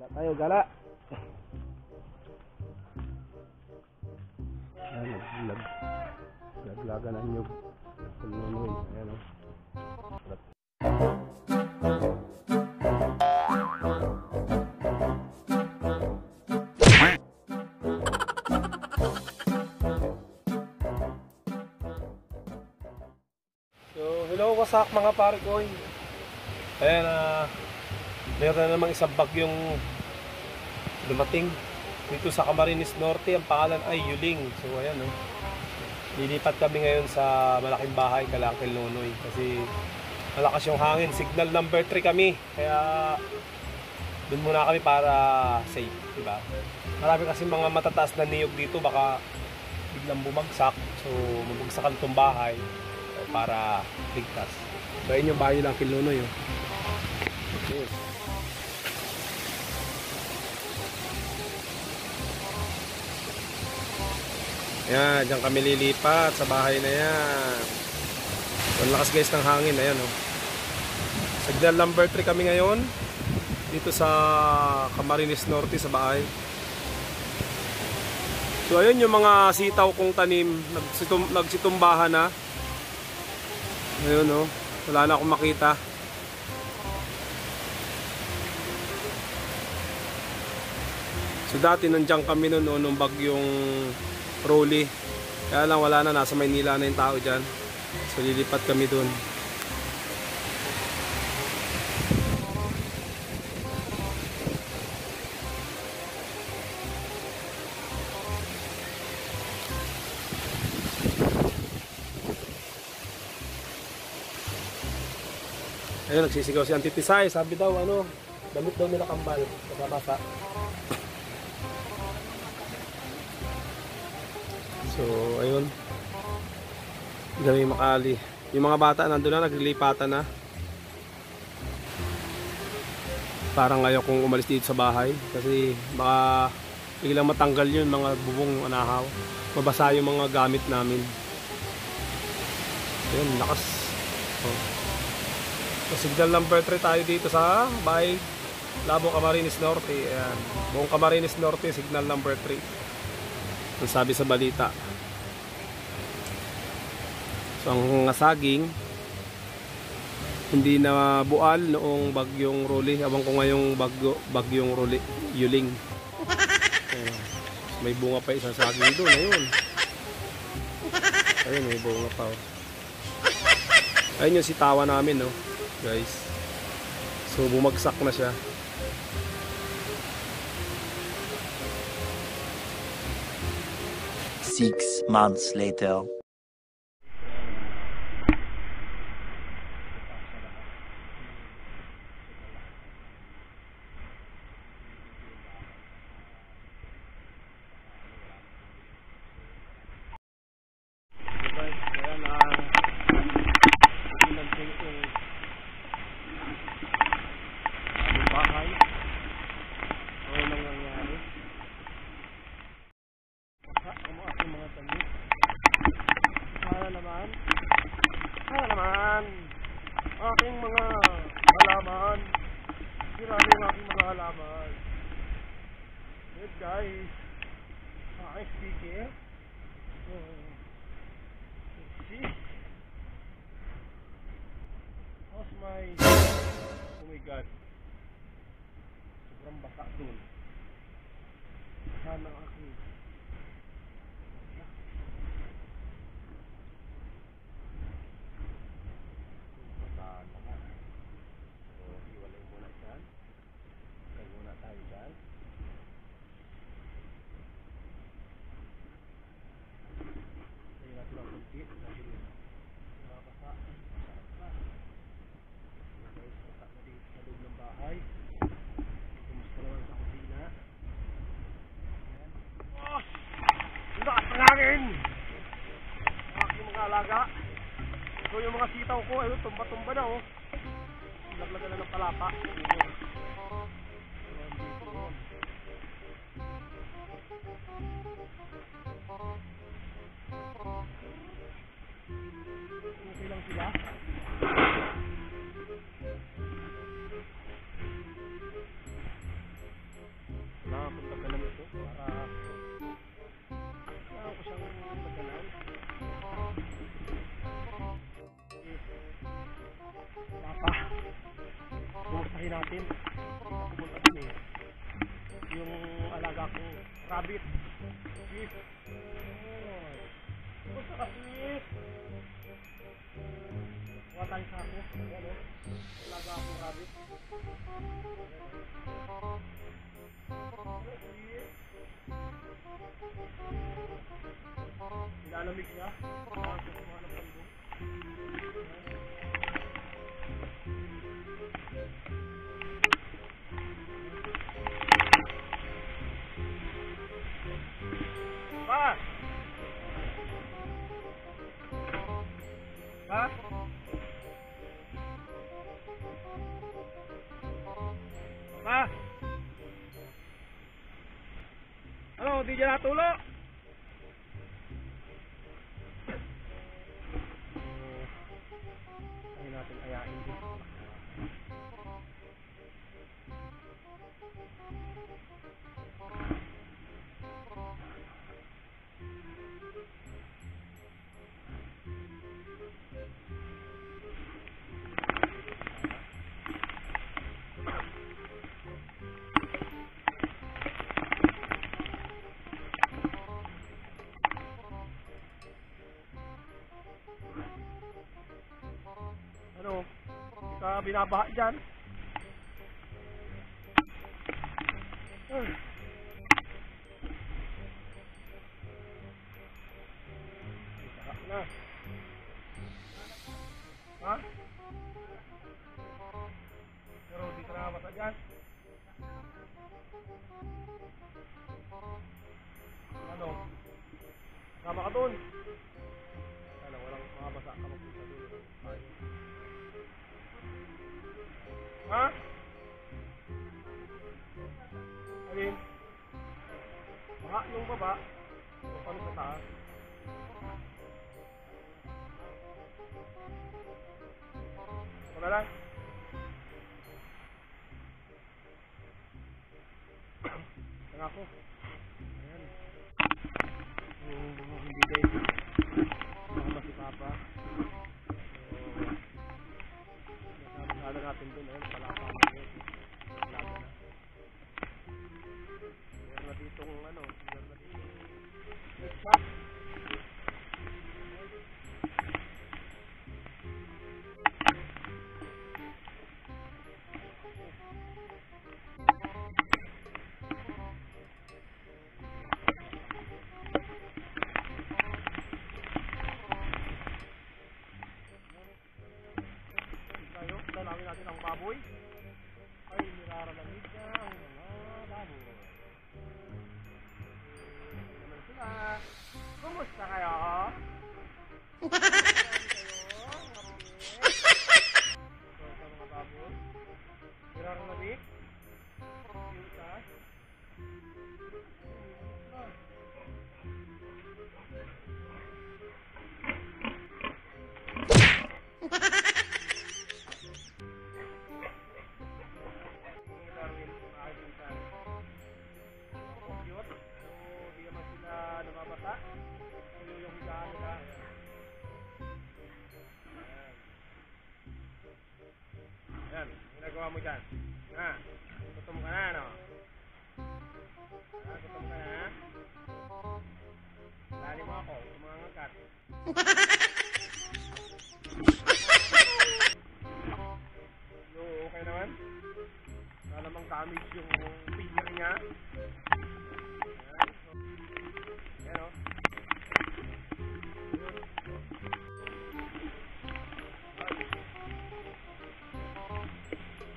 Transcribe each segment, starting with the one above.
Gala tayo, gala. Ayan, laglagan ang nyug. Pulunoy, ayan o. So, hello wasak mga pare ko. Ayan, meron na namang isang bagyong dumating dito sa Camarines Norte. Ang pangalan ay Yuling. So ayan o, lilipat kami ngayon sa malaking bahay Calangkil Nonoy kasi malakas yung hangin. Signal number 3 kami, kaya dun muna kami para safe, diba? Marami kasi mga matataas na niyog dito, baka biglang bumagsak. So mabagsakan itong bahay para ligtas. So yun yung bahay ng Nonoy o. Okay. Yan, dyan kami lilipat sa bahay na yan. Ang lakas guys ng hangin, ayan o. Signal number 3 kami ngayon dito sa Camarines Norte sa bahay. So ayun yung mga sitaw kong tanim, nagsitumbahan na. Ayun o, wala na akong makita. So dati nandiyan kami noon nung bagyong Rolly. Kaya lang wala na, nasa Maynila na yung tao dyan. So lilipat kami dun. Ayun, nagsisigaw si Auntie Tisay. Sabi daw ano, damit daw nila kambal. Basa-basa. So ayun, hindi kami makali. Yung mga bata nandun na, naglilipatan na. Parang ayaw kong umalis dito sa bahay kasi baka biglang matanggal yun, mga bubong anahaw. Mabasa yung mga gamit namin. Ayun, lakas. So signal number 3 tayo dito sa bahay Labo, Camarines Norte. Ayan, buong Camarines Norte, signal number 3. Ang sabi sa balita. So ang saging hindi na bual noong bagyong Rolly. Abang ko ngayong bagyong Rolly, Yuling. May bunga pa isang saging doon. Ayun. Ayun, may bunga pa. Ayun yung sitawa namin, no, guys. So bumagsak na siya. Six months later. Aking mga halaman. Sirali ang aking mga halaman. Yes guys, aking speaker. Let's see. How's my... Oh my god, sobrang basa dun. Sana aking... Aking mga alaga. So yung mga sitaw ko, ayun, tumba-tumba na oh. Laglagan na ng palapa. Okay lang sila. Ay natin. Pumunta din eh. Yung alaga kong rabbit. Swift. Oh. Pumunta ka Swift. Kuha tayo sa ako. Ayan o. Alaga akong rabbit. Nilalamig niya. Nakakit mga ng pandong. Pa! Pa? Pa? Ano, di dyan natulo? Ay natin ayain din. Ano? Ka binabaha dyan? Sarap na. Ha? Pero di ka nakabasa dyan? Ano? Sama ka doon? Ano, walang makabasa ka magpunta doon. Ayaw. Ha? Alin? Baka yung baba. Yung kami sa taas. Wala lang. Tanga ako. Ayan. Hindi guys. Sama si Papa. Nasama natin dun. Ayan, palapa natin. Lago na. Meron na ditong ano. Meron na ditong spot. Dalawin natin ang baboy. Ay, niraralamig niya ang mga baboy. Naman sila. Kumusta kayo? Ito sa mga baboy. Niraralamig. Yung isa. Nababasa. Yung higaan nila. Ayan. Ginagawa mo dyan. Ha? Gutom ka na, no? Ha? Gutom ka na? Lali mo ako. Tumangagat. So, okay naman? Wala namang damage yung finger niya. Ayan o.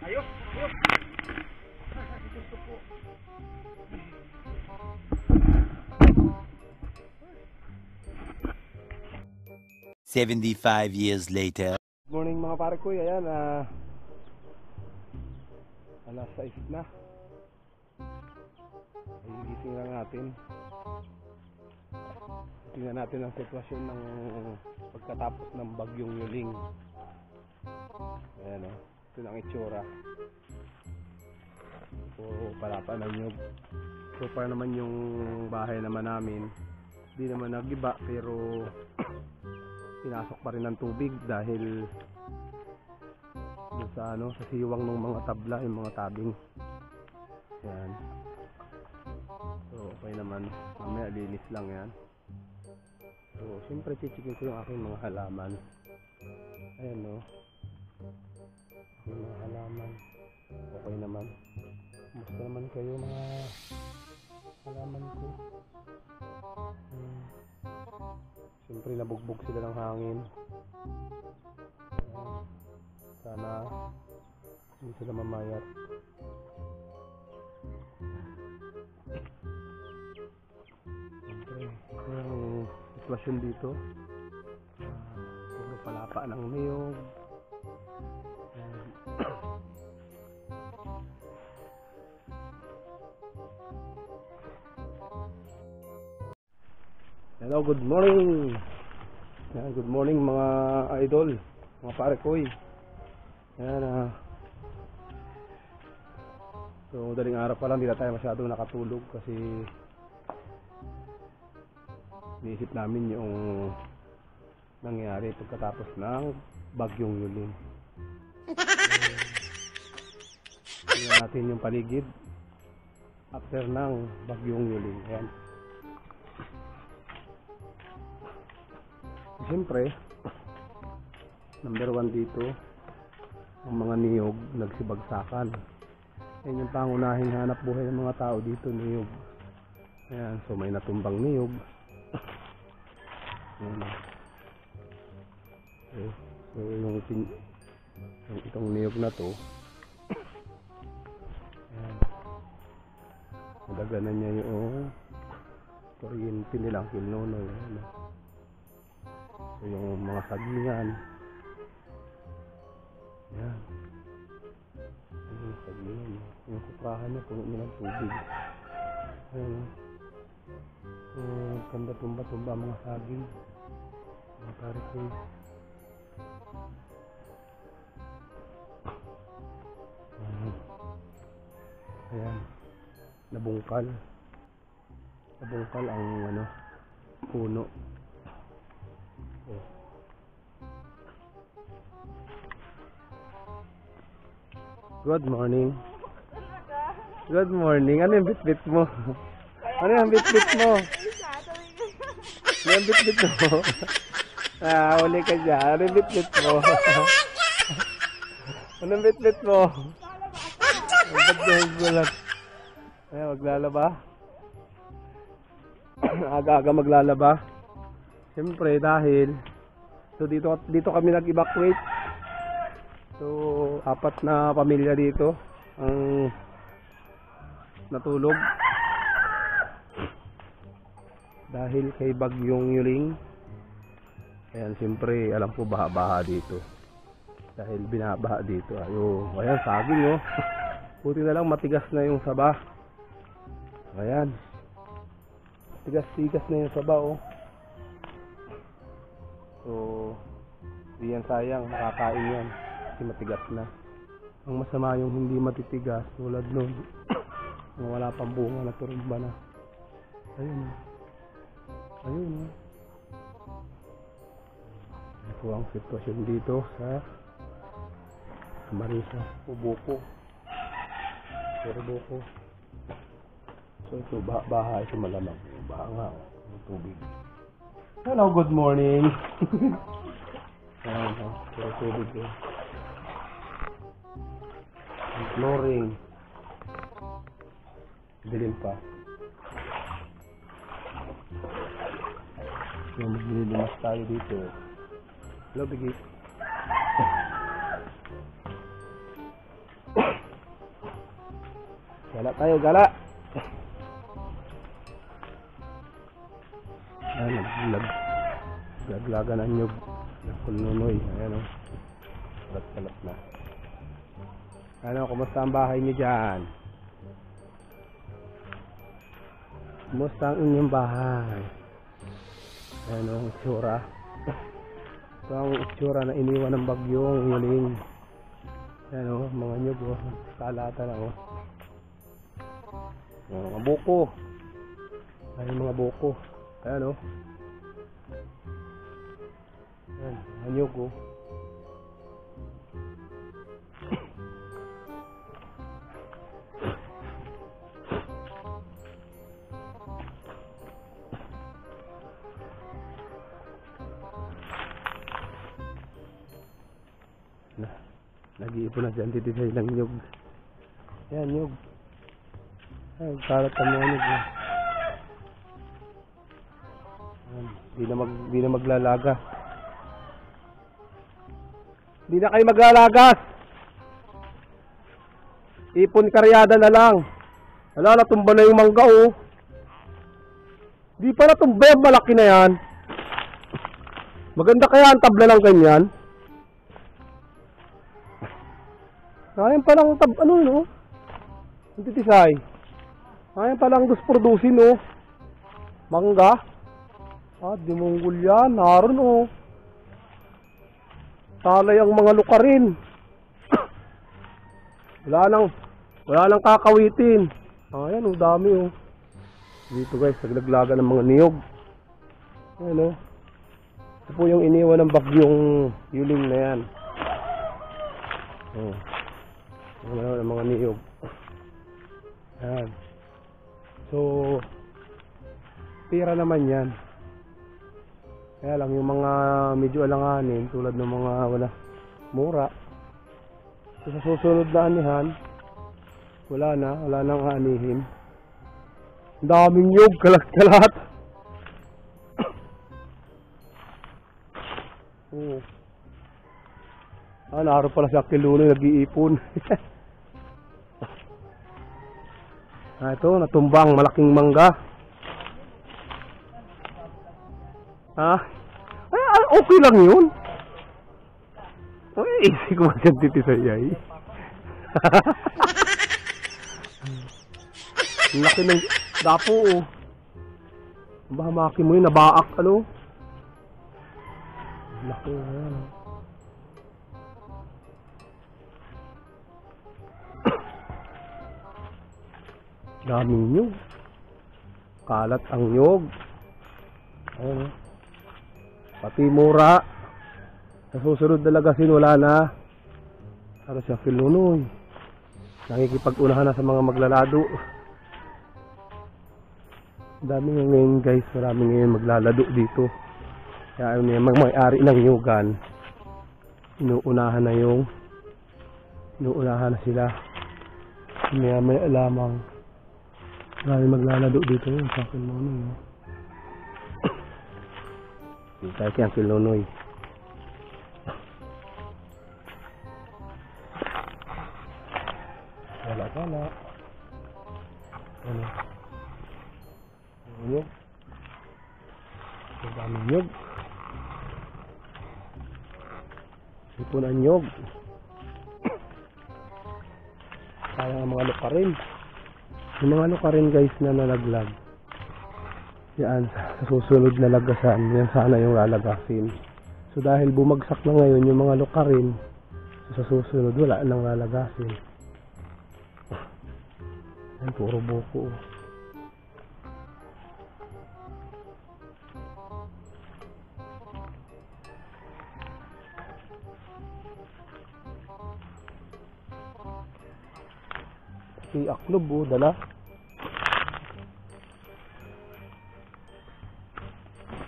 Ayos! Ayos! Gusto po. 75 years later. Good morning mga pare ko. Ayan, alas 6 na. Ay, gising lang natin. Tingnan natin ang sitwasyon ng pagkatapos ng bagyong Yuling. Ayan o, ito ang itsura. So, palapa ng nyug. So far naman yung bahay naman namin, di naman nagiba, pero pinasok pa rin ng tubig dahil sa ano, sa siwang ng mga tabla, yung mga tabing. Yan. So okay naman, mamaya linis lang yan. So siyempre chichikin ko yung aking mga halaman. Ayan no, yung mga halaman okay naman. Kumusta naman kayo mga halaman ko? Siyempre nabugbog sila ng hangin. Sana hindi sila mamayat. Siyempre yung sitwasyon dito, puro palapa ng niyog. Hello, good morning. Yan, good morning mga idol, mga pare koy. Yan so daling araw pa lang, hindi na tayo masyadong nakatulog kasi iniisip namin yung nangyari pagkatapos ng bagyong Yuling. Tingnan natin yung paligid after ng bagyong Yuling. Ayan. Siyempre, number 1 dito, ang mga niyog nagsibagsakan. Yan yung pangunahing hanap buhay ng mga tao dito, niyog. Ayan, so may natumbang niyog. Ayan. Okay. So yung itong niyog na to, ayan, nadaganan niya yung kuryente nilang kilnonoy. Ayan. So yung mga sagingan, yan, yung sagingan, yung kuprahan niya puno nilang tubig. Ayan, ganda tumba-tumba mga saging, mga parikoy. Ayan, nabungkal ang ano, puno. Good morning. Good morning. Ano yung bit-bit mo? Ano yung bit-bit mo? Ano yung bit-bit mo? Uli ka dyan. Ano yung bit-bit mo? Ano yung bit-bit mo? Ang ba't yung gulat? Ayan, maglalaba. Aga-aga maglalaba. Siyempre dahil so dito kami nag-evacuate. So 4 na pamilya dito ang natulog dahil kay bagyong Yuling. Ayan, siyempre alam po baha-baha dito dahil binabaha dito. Ayan, saging oh. Buti na lang matigas na yung saba. Ayan, tigas-tigas na yung saba oh. So di yan sayang, makakain yan kasi matigas na. Ang masama yung hindi matitigas tulad nun wala pang bunga na turumba na. Ayun ayun ito ang sitwasyon dito sa Camarines Buko. So ito baha ito malamang baha nga yung tubig. Hello, good morning. Ayan, tubig ko. Flooring. Dilim pa. So, maglilimas tayo dito. Hello, Biggie. Gala tayo, gala. Ayan, laglagan ang nyug. Nagkulnunoy. Ayan o. Kalat-kalat na. Ano, kumusta ang bahay niyo dyan? Kumusta ang inyong bahay? Ano ang itsura? Ito ang itsura na iniwan ng bagyong Yuling. Ano, mga nyug oh. Kalata lang oh. Mga buko. Ay, mga buko. Ayan oh. Ayan, mga nyug oh. Nag-iipon na dyan dito ng nyug. Yan, nyug. Ay, kalat ang mga nyug. Di na maglalaga. Di na kayo maglalagas. Ipon karyada na lang. Wala, natumba na yung mangga, oh. Di pa natumba, malaki na yan. Maganda kaya ang tabla ng ganyan. Ayan palang no? Ang titisay. Ayan palang produsin, no? Mangga. Di monggol yan. Naroon, oh. Talay ang mga lukarin. Wala nang kakawitin. Ayan, ang dami, oh. Dito, guys, naglaglaga ng mga niyog. Ayan, oh. Ito po yung iniwan ng bagyong Yuling na yan. Oh. Ayan, ng mga niyog. Ayan. So, pira naman yan. Kaya lang, yung mga medyo alanganin, tulad ng mga wala mura. So, sa susunod na anihan, wala nang anihin. Ang daming nyug, kalat-kalat. Oh. Naroon pala si Akiluno, nag-iipon. Ito, natumbang malaking mangga. Okay lang yun. Easy ko masyan titisayay. Laki ng dapo, oh. Bahamaki mo yun, nabaak, ano? Laki na yan. Daming nyug. Kalat ang nyug. Ayun, pati mura. Sa susunod na lagasin, wala na. Ano siya, Kilunoy. Nakikipag-unahan na sa mga maglalado. Dami ngayon, guys. Marami ngayon maglalado dito. Kaya ayun yung may-ari ng nyugan. Inuunahan na sila. May lamang. Marami maglalado dito yun sa Kilunoy. Dito tayo kaya Kilunoy. Wala. Ano? Nyug. Ang daming nyug. Ipon ang nyug. Sayang ang mga lukarin. Yung mga lukarin, guys, na nalaglag. Yan, sa susunod na lagasan, yan sana yung lalagasin. So dahil bumagsak na ngayon yung mga lukarin, sa susunod wala nang lalagasin. Yan, puro buko. Si Aklob, oh, dala.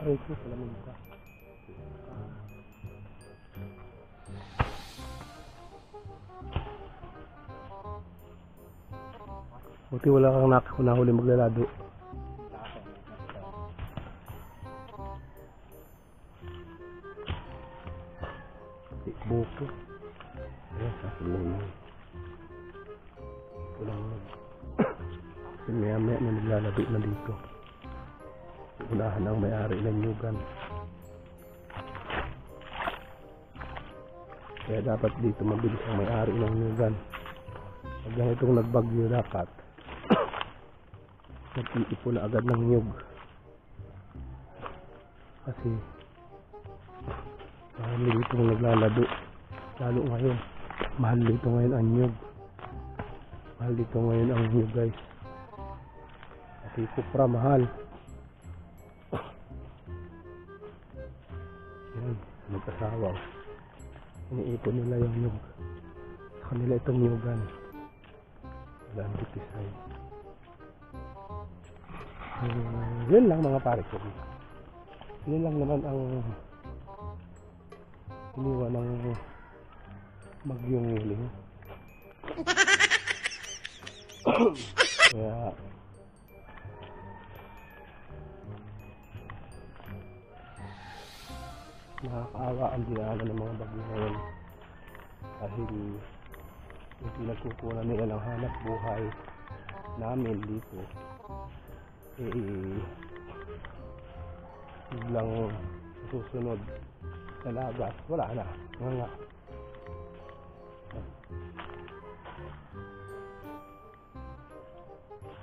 Ay, ito, salamin ka. Buti wala kang nahuli maglalado. Buko. Ayan, sa salamin. Walang kasi maya-maya na naglalado na dito. Unahan ang may-ari ng nyugan. Kaya dapat dito mabilis ang may-ari ng nyugan. Pag lang itong nagbagyo dapat nag-iipon na agad ng nyug. Kasi mahal dito naglalado. Lalo ngayon. Mahal dito ngayon ang nyug. Mahal dito ngayon ang nyug, guys. Pati kupra mahal. Yan, mag-asawa. Iniipon nila yung nyug. Sa kanila itong nyugan. Wala ang titisay. Yun lang mga pare ko. Yun lang naman ang iniwan ng bagyong Yuling. Kaya nakakaawa ang dinaanan ng mga bagyo ngayon dahil yung pinagkukunan nila ng hanap buhay namin dito biglang susunod na lagas, wala na nga.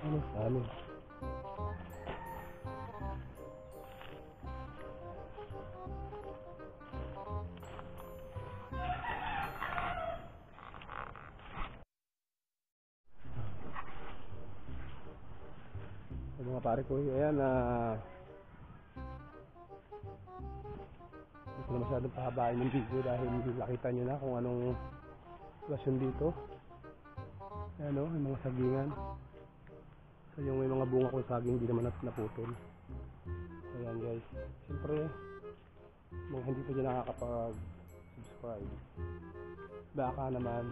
Ano sa amin? So, mga pare ko, ayan hindi ko na masyadong pahabain yung video dahil nakita nyo na kung anong sitwasyon dito. Ayan o, yung mga sagingan. So yung may mga bunga kong saging hindi naman naputol. So ayan guys, siyempre mga hindi pa dyan nakakapag-subscribe, baka naman.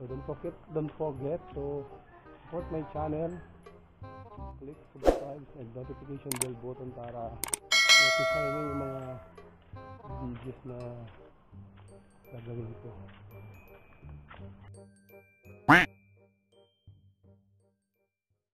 So don't forget to support my channel. Click subscribe and notification bell button para notify nyo yung mga videos na gagawin ko.